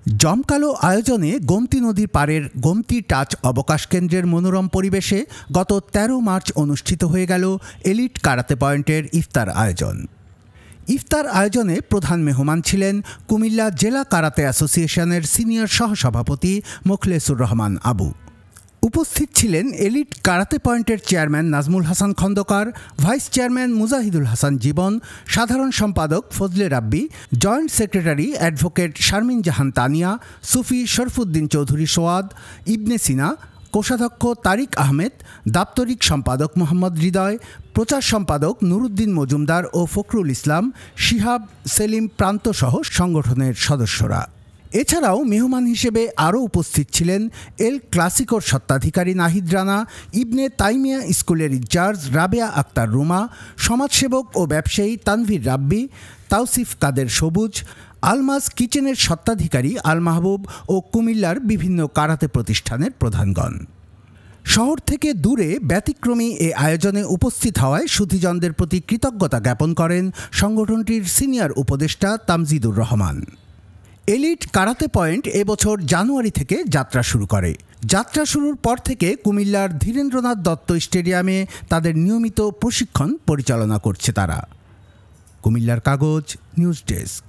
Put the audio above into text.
জমকালো আয়োজনে গোমতী নদীর পাড়ের গোমতী টাচ অবকাশ কেন্দ্রের মনোরম পরিবেশে গত ১৩ মার্চ অনুষ্ঠিত হয়ে গেল এলিট কারাতে পয়েন্টের ইফতার আয়োজন। ইফতার আয়োজনে প্রধান মেহমান ছিলেন কুমিল্লা জেলা কারাতে অ্যাসোসিয়েশনের সিনিয়র সহসভাপতি মোখলেসুর রহমান আবু। উপস্থিত ছিলেন এলিট কারাতে পয়েন্টের chairman Nazmul Hasan Khandakar, vice chairman Mujahidul Hasan Jibon, সাধারণ সম্পাদক Fazle Rabbi, joint secretary advocate Sharmin Jahan Tania, Sufi Sharfuddin Chowdhury Soad, Ibne Sina, কোষাধ্যক্ষ তারিক আহমেদ, দাপ্তরিক সম্পাদক মোহাম্মদ হৃদয়, প্রচার সম্পাদক নুরুদ্দিন মজুমদার ও ফখরুল ইসলাম, শিহাব, সেলিম প্রান্তসহ সংগঠনের সদস্যরা। এছাড়াও মেহমান হিসেবে আরও উপস্থিত ছিলেন এল ক্লাসিকোর স্বত্বাধিকারী নাহিদ রানা, ইবনে তাইমিয়া স্কুলের ইনচার্জ রাবেয়া আক্তার রুমা, সমাজসেবক ও ব্যবসায়ী তানভীর রাব্বি, তাওসিফ কাদের সবুজ, আলমাজ কিচেনের স্বত্বাধিকারী আল মাহবুব ও কুমিল্লার বিভিন্ন কারাতে প্রতিষ্ঠানের প্রধানগণ। শহর থেকে দূরে ব্যতিক্রমী এ আয়োজনে উপস্থিত হওয়ায় সুধীজনদের প্রতি কৃতজ্ঞতা জ্ঞাপন করেন সংগঠনটির সিনিয়র উপদেষ্টা Tamjidur Rahman. Elite karate point এবছর জানুয়ারি থেকে যাত্রা শুরু করে। যাত্রা শুরুর পর থেকে কুমিল্লার ধীরেন্দ্রনাথ দত্ত স্টেডিয়ামে তাদের নিয়মিত প্রশিক্ষণ পরিচালনা করছে তারা। কুমিল্লার কাগজ, নিউজ ডেস্ক।